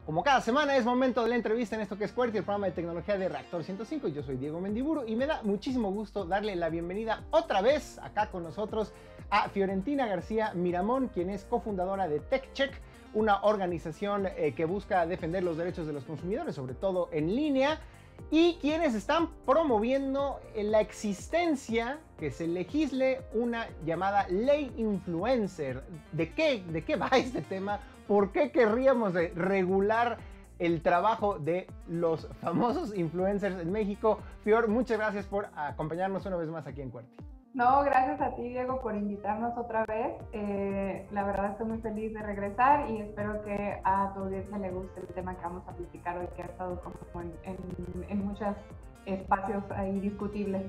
Como cada semana es momento de la entrevista en esto que es QWERTY, el programa de tecnología de Reactor 105. Yo soy Diego Mendiburu y me da muchísimo gusto darle la bienvenida otra vez acá con nosotros a Fiorentina García Miramón, quien es cofundadora de TechCheck, una organización que busca defender los derechos de los consumidores, sobre todo en línea, y quienes están promoviendo la existencia que se legisle una llamada ley influencer. ¿De qué va este tema? ¿Por qué querríamos regular el trabajo de los famosos influencers en México? Fior, muchas gracias por acompañarnos una vez más aquí en QWERTY. No, gracias a ti, Diego, por invitarnos otra vez. La verdad estoy muy feliz de regresar y espero que a tu audiencia le guste el tema que vamos a platicar hoy, que ha estado como en muchos espacios ahí discutibles.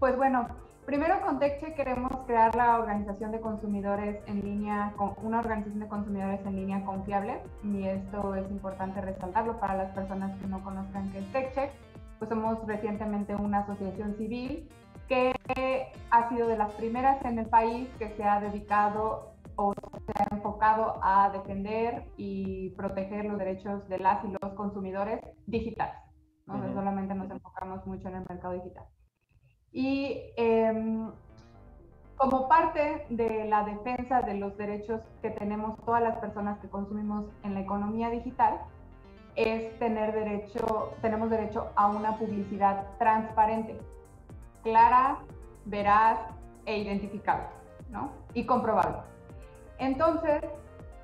Pues bueno, primero con TechCheck queremos crear la organización de consumidores en línea, una organización de consumidores en línea confiable, y esto es importante resaltarlo para las personas que no conozcan qué es TechCheck. Pues somos recientemente una asociación civil que ha sido de las primeras en el país que se ha dedicado o se ha enfocado a defender y proteger los derechos de las y los consumidores digitales, ¿no? O sea, solamente nos enfocamos mucho en el mercado digital. Y como parte de la defensa de los derechos que tenemos todas las personas que consumimos en la economía digital, tenemos derecho a una publicidad transparente, clara, veraz e identificable, ¿no? Y comprobable. Entonces,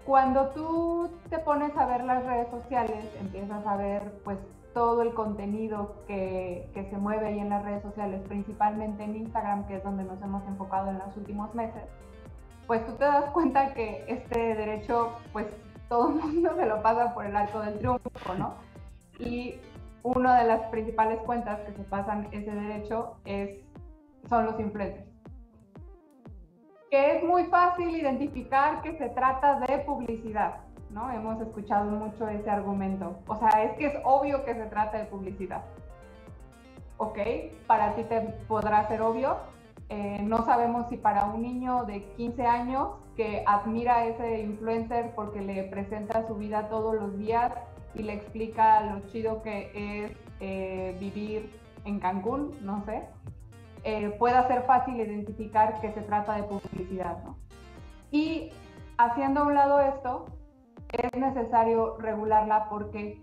cuando tú te pones a ver las redes sociales, empiezas a ver pues todo el contenido que se mueve ahí en las redes sociales, principalmente en Instagram, que es donde nos hemos enfocado en los últimos meses, pues tú te das cuenta que este derecho, pues todo el mundo se lo pasa por el arco del triunfo, ¿no? Y una de las principales cuentas que se pasan ese derecho son los influencers. Que es muy fácil identificar que se trata de publicidad, ¿no? Hemos escuchado mucho ese argumento. O sea, es que es obvio que se trata de publicidad. Ok, para ti te podrá ser obvio. No sabemos si para un niño de 15 años que admira a ese influencer porque le presenta su vida todos los días y le explica lo chido que es vivir en Cancún, no sé, pueda ser fácil identificar que se trata de publicidad, ¿no? Y haciendo a un lado esto, es necesario regularla porque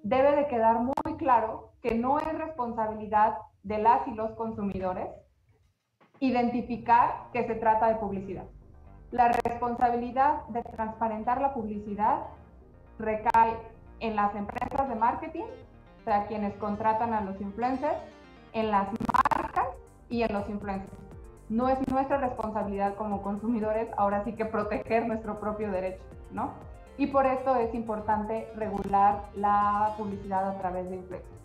debe de quedar muy claro que no es responsabilidad de las y los consumidores identificar que se trata de publicidad. La responsabilidad de transparentar la publicidad recae en las empresas de marketing, o sea, quienes contratan a los influencers, en las marcas y en los influencers. No es nuestra responsabilidad como consumidores, ahora sí que proteger nuestro propio derecho, ¿no? Y por esto es importante regular la publicidad a través de influencers.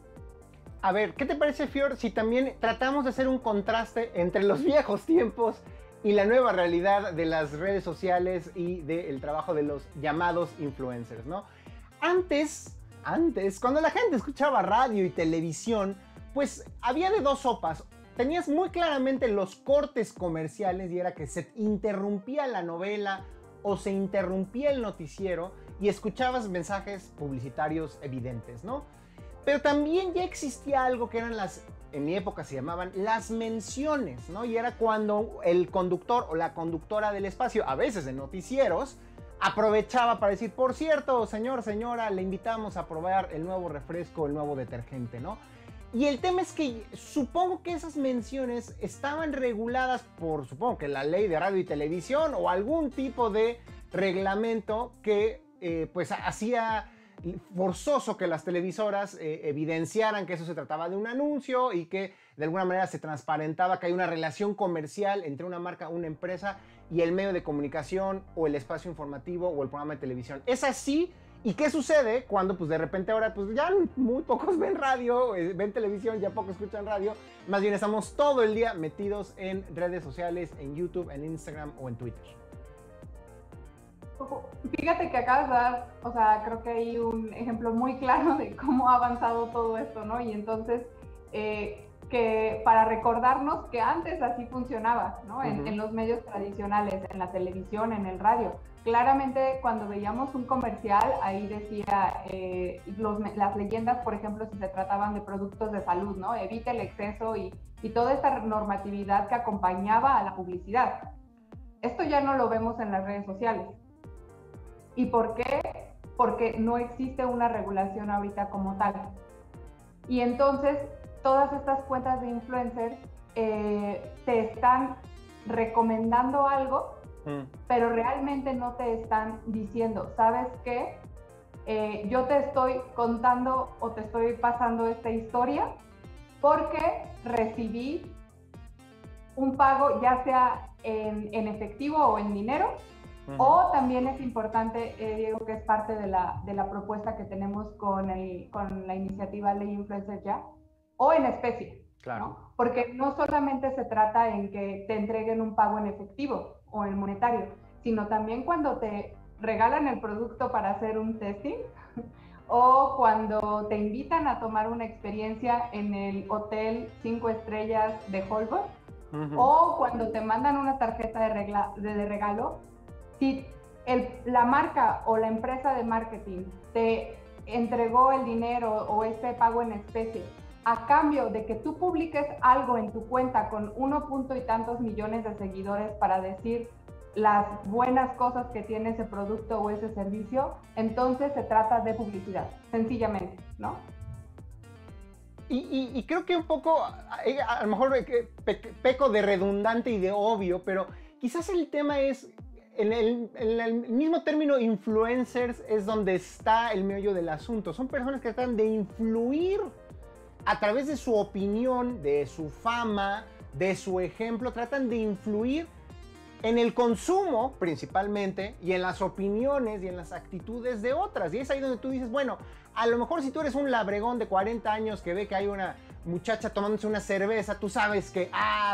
A ver, ¿qué te parece, Fior, si también tratamos de hacer un contraste entre los viejos tiempos y la nueva realidad de las redes sociales y del trabajo de los llamados influencers, ¿no? Antes, cuando la gente escuchaba radio y televisión, pues había de dos sopas. Tenías muy claramente los cortes comerciales y era que se interrumpía la novela o se interrumpía el noticiero y escuchabas mensajes publicitarios evidentes, ¿no? Pero también ya existía algo que eran en mi época se llamaban las menciones, ¿no? Y era cuando el conductor o la conductora del espacio, a veces de noticieros, aprovechaba para decir, por cierto, señor, señora, le invitamos a probar el nuevo refresco, el nuevo detergente, ¿no? Y el tema es que supongo que esas menciones estaban reguladas por, supongo que la ley de radio y televisión o algún tipo de reglamento que pues hacía forzoso que las televisoras evidenciaran que eso se trataba de un anuncio y que de alguna manera se transparentaba que hay una relación comercial entre una marca, una empresa y el medio de comunicación o el espacio informativo o el programa de televisión. ¿Es así? ¿Y qué sucede cuando pues de repente ahora pues ya muy pocos ven radio, ven televisión, ya pocos escuchan radio? Más bien estamos todo el día metidos en redes sociales, en YouTube, en Instagram o en Twitter. Fíjate que acabas de dar, o sea, creo que hay un ejemplo muy claro de cómo ha avanzado todo esto, ¿no? Y entonces, que para recordarnos que antes así funcionaba, ¿no? Uh-huh. En los medios tradicionales, en la televisión, en el radio. Claramente, cuando veíamos un comercial, ahí decía las leyendas, por ejemplo, si se trataban de productos de salud, ¿no? Evita el exceso y toda esta normatividad que acompañaba a la publicidad. Esto ya no lo vemos en las redes sociales. ¿Y por qué? Porque no existe una regulación ahorita como tal. Y entonces, todas estas cuentas de influencers te están recomendando algo, pero realmente no te están diciendo, ¿sabes qué? Yo te estoy contando o te estoy pasando esta historia porque recibí un pago, ya sea en efectivo o en dinero, o también es importante, Diego, que es parte de la propuesta que tenemos con la iniciativa Ley Influencer Ya, o en especie, claro, ¿no? Porque no solamente se trata en que te entreguen un pago en efectivo o en monetario, sino también cuando te regalan el producto para hacer un testing o cuando te invitan a tomar una experiencia en el hotel 5 estrellas de Holbox, o cuando te mandan una tarjeta de regalo. Si la marca o la empresa de marketing te entregó el dinero o este pago en especie a cambio de que tú publiques algo en tu cuenta con 1 y tantos millones de seguidores para decir las buenas cosas que tiene ese producto o ese servicio, entonces se trata de publicidad, sencillamente, ¿no? Y creo que un poco, a lo mejor peco de redundante y de obvio, pero quizás el tema es, en el mismo término influencers es donde está el meollo del asunto. Son personas que tratan de influir a través de su opinión, de su fama, de su ejemplo, tratan de influir en el consumo principalmente y en las opiniones y en las actitudes de otras. Y es ahí donde tú dices, bueno, a lo mejor si tú eres un labregón de 40 años que ve que hay una muchacha tomándose una cerveza, tú sabes que,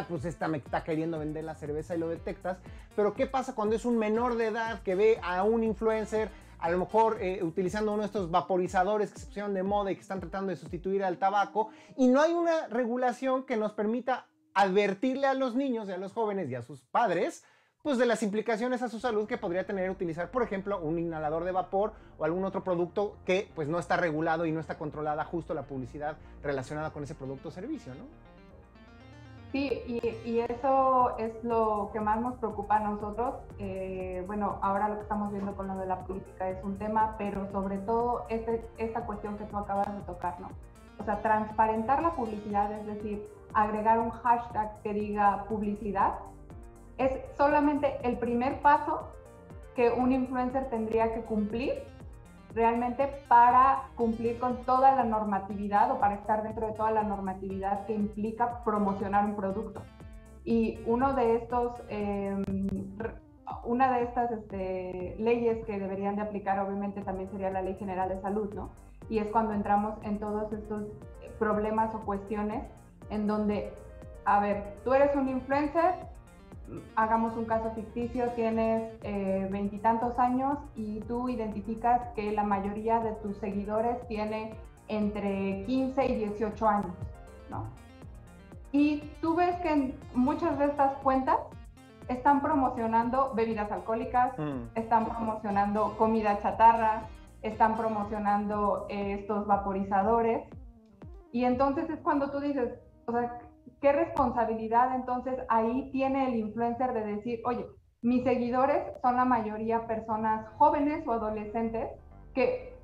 pues esta me está queriendo vender la cerveza y lo detectas. Pero ¿qué pasa cuando es un menor de edad que ve a un influencer, a lo mejor utilizando uno de estos vaporizadores que se pusieron de moda y que están tratando de sustituir al tabaco, y no hay una regulación que nos permita advertirle a los niños y a los jóvenes y a sus padres pues de las implicaciones a su salud que podría tener utilizar, por ejemplo, un inhalador de vapor o algún otro producto que pues no está regulado y no está controlada justo la publicidad relacionada con ese producto o servicio, ¿no? Sí, y eso es lo que más nos preocupa a nosotros. Bueno, ahora lo que estamos viendo con lo de la política es un tema, pero sobre todo esta cuestión que tú acabas de tocar, ¿no? O sea, transparentar la publicidad, es decir, agregar un hashtag que diga publicidad, es solamente el primer paso que un influencer tendría que cumplir realmente para cumplir con toda la normatividad o para estar dentro de toda la normatividad que implica promocionar un producto. Y una de estas leyes que deberían de aplicar obviamente también sería la Ley General de Salud, ¿no? Y es cuando entramos en todos estos problemas o cuestiones en donde, a ver, tú eres un influencer, hagamos un caso ficticio, tienes 20 y tantos años y tú identificas que la mayoría de tus seguidores tiene entre 15 y 18 años, ¿no? Y tú ves que en muchas de estas cuentas están promocionando bebidas alcohólicas, están promocionando comida chatarra, están promocionando estos vaporizadores, y entonces es cuando tú dices, o sea, ¿qué responsabilidad entonces ahí tiene el influencer de decir, oye, mis seguidores son la mayoría personas jóvenes o adolescentes que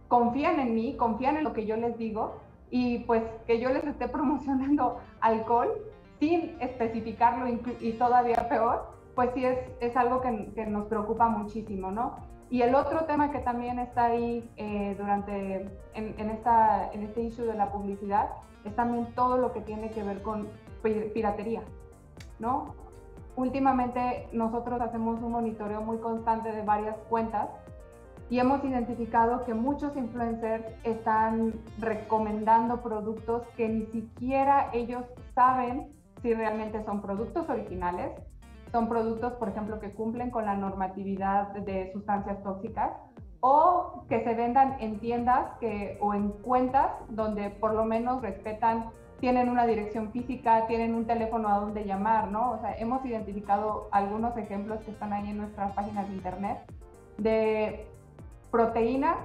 confían en mí, confían en lo que yo les digo, y pues que yo les esté promocionando alcohol sin especificarlo y todavía peor, pues sí es algo que nos preocupa muchísimo, ¿no? Y el otro tema que también está ahí en este issue de la publicidad es también todo lo que tiene que ver con piratería, ¿no? Últimamente nosotros hacemos un monitoreo muy constante de varias cuentas y hemos identificado que muchos influencers están recomendando productos que ni siquiera ellos saben si realmente son productos originales, son productos, por ejemplo, que cumplen con la normatividad de sustancias tóxicas, o que se vendan en tiendas o en cuentas donde por lo menos respetan tienen una dirección física, tienen un teléfono a donde llamar, ¿no? O sea, hemos identificado algunos ejemplos que están ahí en nuestras páginas de internet de proteína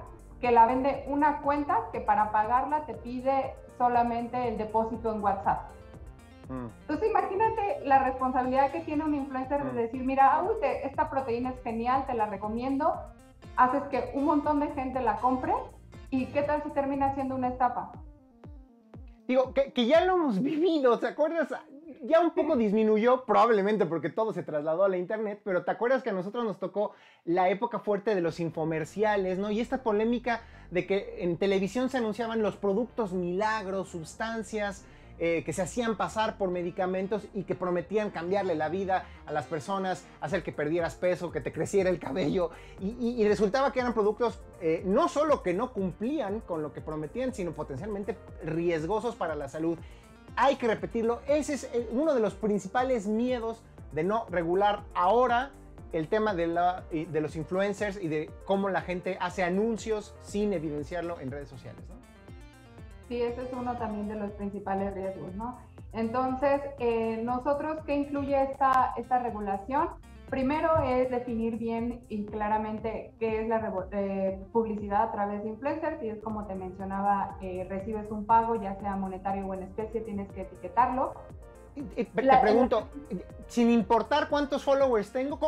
que la vende una cuenta que para pagarla te pide solamente el depósito en WhatsApp. Entonces imagínate la responsabilidad que tiene un influencer de decir, mira, esta proteína es genial, te la recomiendo, haces que un montón de gente la compre y ¿qué tal si termina siendo una estafa? Digo, que ya lo hemos vivido, ¿te acuerdas? Ya un poco disminuyó, probablemente porque todo se trasladó a la internet, pero ¿te acuerdas que a nosotros nos tocó la época fuerte de los infomerciales, ¿no? Y esta polémica de que en televisión se anunciaban los productos milagros, sustancias que se hacían pasar por medicamentos y que prometían cambiarle la vida a las personas, hacer que perdieras peso, que te creciera el cabello, y resultaba que eran productos no solo que no cumplían con lo que prometían, sino potencialmente riesgosos para la salud. Hay que repetirlo, ese es uno de los principales miedos de no regular ahora el tema de los influencers y de cómo la gente hace anuncios sin evidenciarlo en redes sociales, ¿no? Sí, ese es uno también de los principales riesgos, ¿no? Entonces, nosotros, ¿qué incluye esta regulación? Primero es definir bien y claramente qué es la publicidad a través de influencers, y es como te mencionaba, recibes un pago, ya sea monetario o en especie, tienes que etiquetarlo. Te pregunto, sin importar cuántos followers tengo,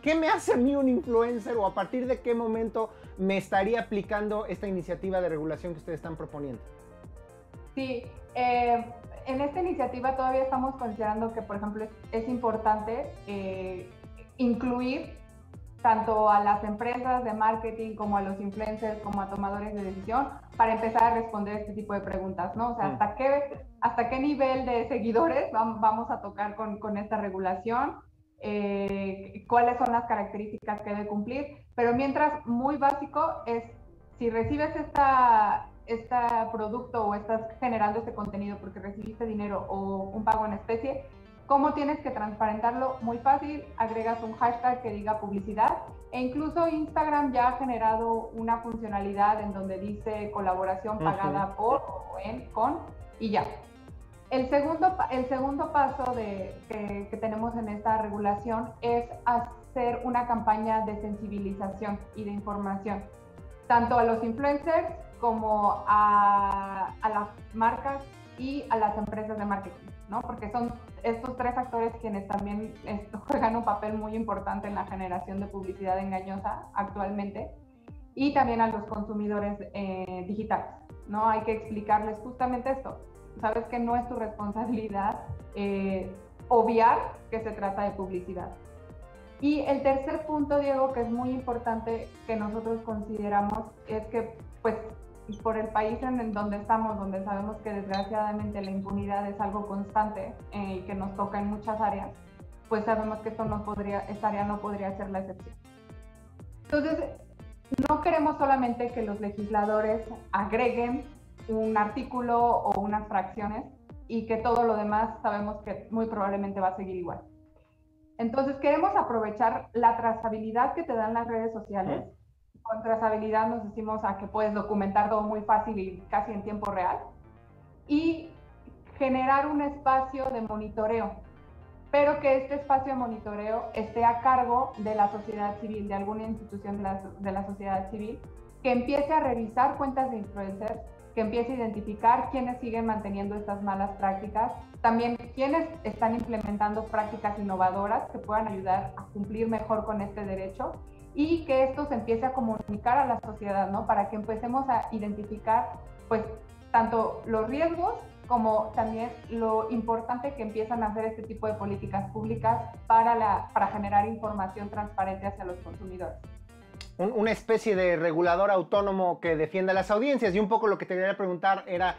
¿qué me hace a mí un influencer, o a partir de qué momento me estaría aplicando esta iniciativa de regulación que ustedes están proponiendo? Sí, en esta iniciativa todavía estamos considerando que, por ejemplo, es importante incluir tanto a las empresas de marketing como a los influencers, como a tomadores de decisión, para empezar a responder este tipo de preguntas, ¿no? O sea, ¿hasta qué nivel de seguidores vamos a tocar con esta regulación? ¿Cuáles son las características que debe cumplir? Pero mientras, muy básico es, si recibes este producto o estás generando este contenido porque recibiste dinero o un pago en especie, ¿cómo tienes que transparentarlo? Muy fácil, agregas un hashtag que diga publicidad, e incluso Instagram ya ha generado una funcionalidad en donde dice colaboración pagada por o con, y ya. El segundo paso que tenemos en esta regulación es hacer una campaña de sensibilización y de información, tanto a los influencers como a las marcas y a las empresas de marketing, ¿no? Porque son estos tres actores quienes también juegan un papel muy importante en la generación de publicidad engañosa actualmente, y también a los consumidores digitales, ¿no? Hay que explicarles justamente esto. Sabes que no es tu responsabilidad obviar que se trata de publicidad. Y el tercer punto, Diego, que es muy importante que nosotros consideramos, es que, pues, por el país en donde estamos, donde sabemos que desgraciadamente la impunidad es algo constante y que nos toca en muchas áreas, pues sabemos que esta área no podría ser la excepción. Entonces, no queremos solamente que los legisladores agreguen un artículo o unas fracciones y que todo lo demás sabemos que muy probablemente va a seguir igual. Entonces, queremos aprovechar la trazabilidad que te dan las redes sociales. Con trazabilidad nos decimos a que puedes documentar todo muy fácil y casi en tiempo real, y generar un espacio de monitoreo, pero que este espacio de monitoreo esté a cargo de la sociedad civil, de alguna institución de la sociedad civil, que empiece a revisar cuentas de influencers, que empiece a identificar quiénes siguen manteniendo estas malas prácticas, también quiénes están implementando prácticas innovadoras que puedan ayudar a cumplir mejor con este derecho, y que esto se empiece a comunicar a la sociedad, ¿no? Para que empecemos a identificar, pues, tanto los riesgos como también lo importante que empiezan a hacer este tipo de políticas públicas para generar información transparente hacia los consumidores. Una especie de regulador autónomo que defienda las audiencias. Y un poco lo que te quería preguntar era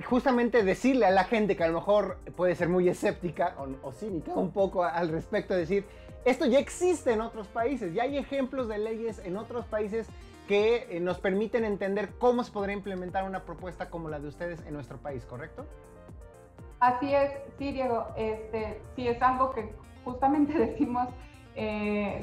justamente decirle a la gente que a lo mejor puede ser muy escéptica o cínica un poco al respecto, de decir, esto ya existe en otros países, ya hay ejemplos de leyes en otros países que nos permiten entender cómo se podría implementar una propuesta como la de ustedes en nuestro país, ¿correcto? Así es, sí, Diego, sí es algo que justamente decimos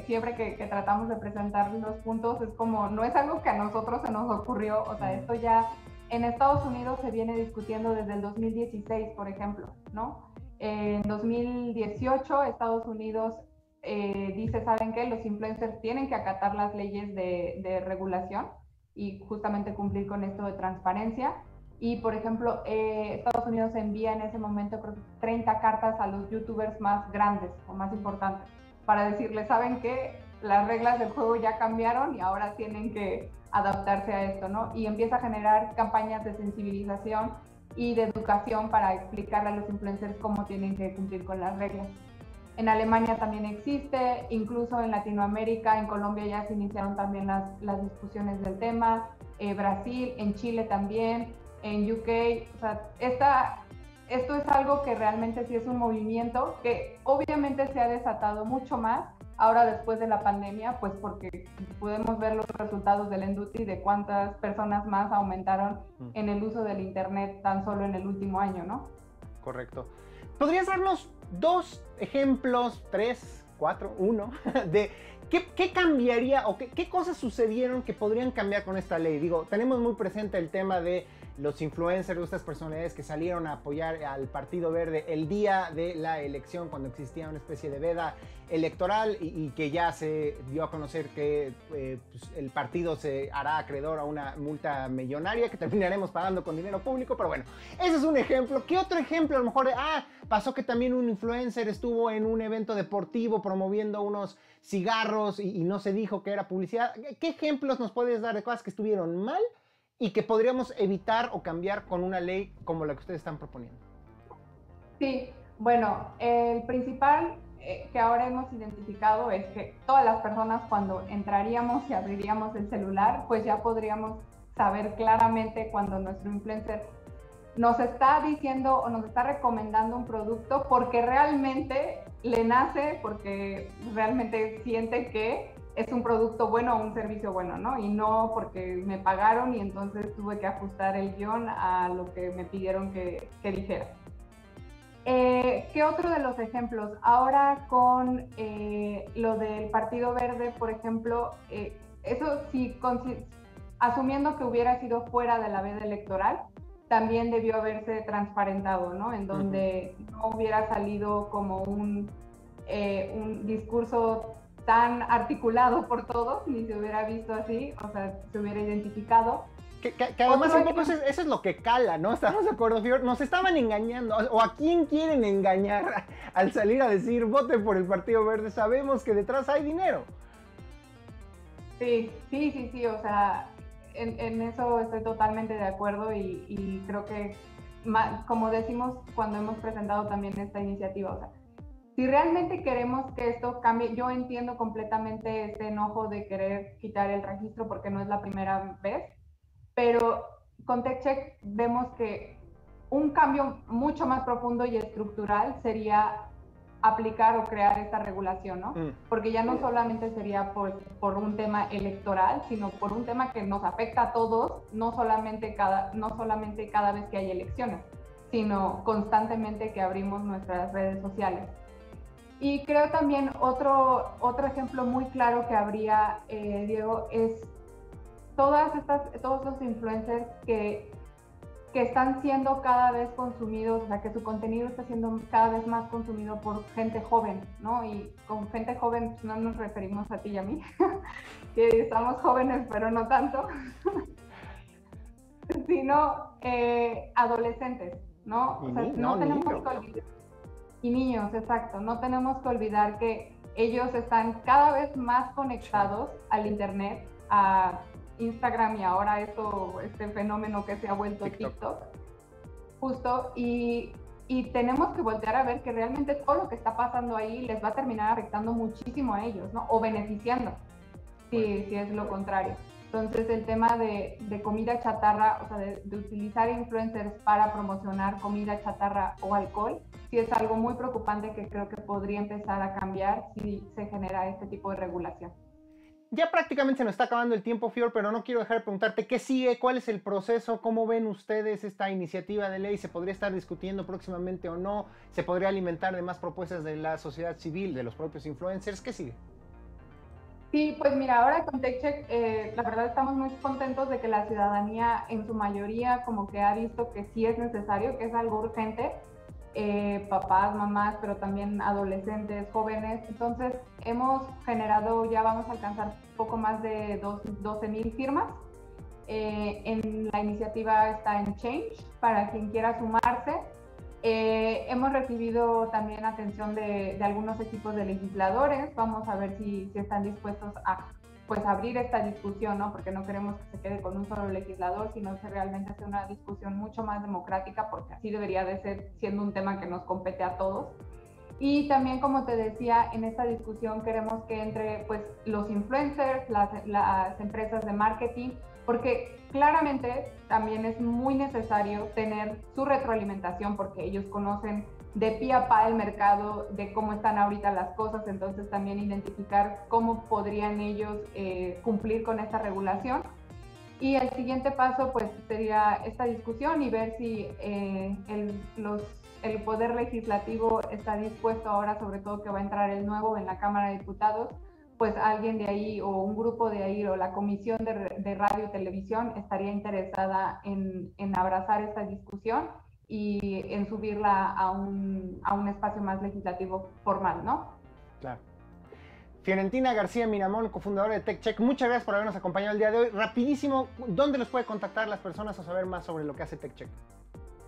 siempre que tratamos de presentar los puntos, es como, no es algo que a nosotros se nos ocurrió, o sea, esto ya en Estados Unidos se viene discutiendo desde el 2016, por ejemplo, ¿no? En 2018 Estados Unidos dice, ¿saben qué? Los influencers tienen que acatar las leyes de regulación y justamente cumplir con esto de transparencia. Y, por ejemplo, Estados Unidos envía en ese momento, creo que 30 cartas a los youtubers más grandes o más importantes para decirles, ¿saben qué? Las reglas del juego ya cambiaron y ahora tienen que adaptarse a esto, ¿no? Y empieza a generar campañas de sensibilización y de educación para explicarle a los influencers cómo tienen que cumplir con las reglas. En Alemania también existe, incluso en Latinoamérica, en Colombia ya se iniciaron también las discusiones del tema, Brasil, en Chile también, en UK, o sea, esto es algo que realmente sí es un movimiento que obviamente se ha desatado mucho más ahora después de la pandemia, pues porque podemos ver los resultados del Enduti de cuántas personas más aumentaron en el uso del Internet tan solo en el último año, ¿no? Correcto. ¿Podrías darnos 2 ejemplos, 3, 4, 1, de qué cambiaría o qué cosas sucedieron que podrían cambiar con esta ley? Digo, tenemos muy presente el tema de los influencers, estas personalidades que salieron a apoyar al Partido Verde el día de la elección, cuando existía una especie de veda electoral y que ya se dio a conocer que pues el partido se hará acreedor a una multa millonaria que terminaremos pagando con dinero público, pero bueno, ese es un ejemplo. ¿Qué otro ejemplo? A lo mejor pasó que también un influencer estuvo en un evento deportivo promoviendo unos cigarros y no se dijo que era publicidad. ¿Qué ejemplos nos puedes dar de cosas que estuvieron mal y que podríamos evitar o cambiar con una ley como la que ustedes están proponiendo? Sí, bueno, el principal que ahora hemos identificado es que todas las personas cuando entraríamos y abriríamos el celular, pues ya podríamos saber claramente cuando nuestro influencer nos está diciendo o nos está recomendando un producto porque realmente le nace, porque realmente siente que es un producto bueno o un servicio bueno, ¿no? Y no porque me pagaron y entonces tuve que ajustar el guión a lo que me pidieron que dijera. ¿Qué otro de los ejemplos? Ahora con lo del Partido Verde, por ejemplo, eso sí, asumiendo que hubiera sido fuera de la veda electoral, también debió haberse transparentado, ¿no? En donde no hubiera salido como un discurso tan articulado por todos, ni se hubiera visto así, o sea, se hubiera identificado. Que además un poco eso es lo que cala, ¿no? ¿Estamos de acuerdo, Fior? Nos estaban engañando. ¿O a quién quieren engañar al salir a decir vote por el Partido Verde? Sabemos que detrás hay dinero. Sí, o sea, en eso estoy totalmente de acuerdo y creo que, como decimos cuando hemos presentado también esta iniciativa, o sea, si realmente queremos que esto cambie, yo entiendo completamente este enojo de querer quitar el registro porque no es la primera vez, pero con TechCheck vemos que un cambio mucho más profundo y estructural sería aplicar o crear esta regulación, ¿no? Porque ya no solamente sería por un tema electoral, sino por un tema que nos afecta a todos, no solamente cada vez que hay elecciones, sino constantemente que abrimos nuestras redes sociales. Y creo también otro ejemplo muy claro que habría, Diego, es todos los influencers que están siendo cada vez consumidos, o sea, que su contenido está siendo cada vez más consumido por gente joven, ¿no? Y con gente joven pues, no nos referimos a ti y a mí, que estamos jóvenes, pero no tanto, sino adolescentes, ¿no? O sea, no tenemos que olvidar, y niños, exacto, no tenemos que olvidar que ellos están cada vez más conectados al Internet, a Instagram y ahora este fenómeno que se ha vuelto TikTok, justo, y tenemos que voltear a ver que realmente todo lo que está pasando ahí les va a terminar afectando muchísimo a ellos, ¿no? O beneficiando, si es lo contrario. Entonces el tema de comida chatarra, o sea, de utilizar influencers para promocionar comida chatarra o alcohol, sí es algo muy preocupante que creo que podría empezar a cambiar si se genera este tipo de regulación. Ya prácticamente se nos está acabando el tiempo, Fior, pero no quiero dejar de preguntarte qué sigue, cuál es el proceso, cómo ven ustedes esta iniciativa de ley, se podría estar discutiendo próximamente o no, se podría alimentar de más propuestas de la sociedad civil, de los propios influencers, ¿qué sigue? Sí, pues mira, ahora con TechCheck, la verdad estamos muy contentos de que la ciudadanía en su mayoría como que ha visto que sí es necesario, que es algo urgente, papás, mamás, pero también adolescentes, jóvenes. Entonces hemos generado, ya vamos a alcanzar poco más de 12,000 firmas. En la iniciativa está en Change, para quien quiera sumarse. Hemos recibido también atención de algunos equipos de legisladores. Vamos a ver si están dispuestos a pues abrir esta discusión, ¿no? Porque no queremos que se quede con un solo legislador, sino que realmente sea una discusión mucho más democrática, porque así debería de ser, siendo un tema que nos compete a todos. Y también, como te decía, en esta discusión queremos que entre pues, los influencers, las empresas de marketing, porque claramente también es muy necesario tener su retroalimentación, porque ellos conocen de pie a pa el mercado, de cómo están ahorita las cosas, entonces también identificar cómo podrían ellos cumplir con esta regulación. Y el siguiente paso pues sería esta discusión y ver si el Poder Legislativo está dispuesto ahora, sobre todo que va a entrar el nuevo en la Cámara de Diputados, pues alguien de ahí o un grupo de ahí o la Comisión de Radio y Televisión estaría interesada en abrazar esta discusión y en subirla a un espacio más legislativo formal, ¿no? Claro. Fiorentina García Miramón, cofundadora de TechCheck, muchas gracias por habernos acompañado el día de hoy. Rapidísimo, ¿dónde los puede contactar las personas o saber más sobre lo que hace TechCheck?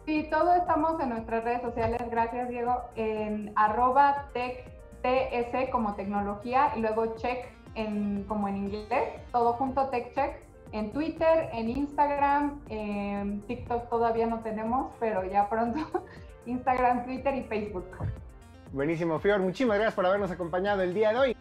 Sí, todo estamos en nuestras redes sociales, gracias Diego, en @TECS como tecnología y luego check como en inglés, todo junto TechCheck, en Twitter, en Instagram, en TikTok todavía no tenemos, pero ya pronto, Instagram, Twitter y Facebook. Buenísimo, Fior, muchísimas gracias por habernos acompañado el día de hoy.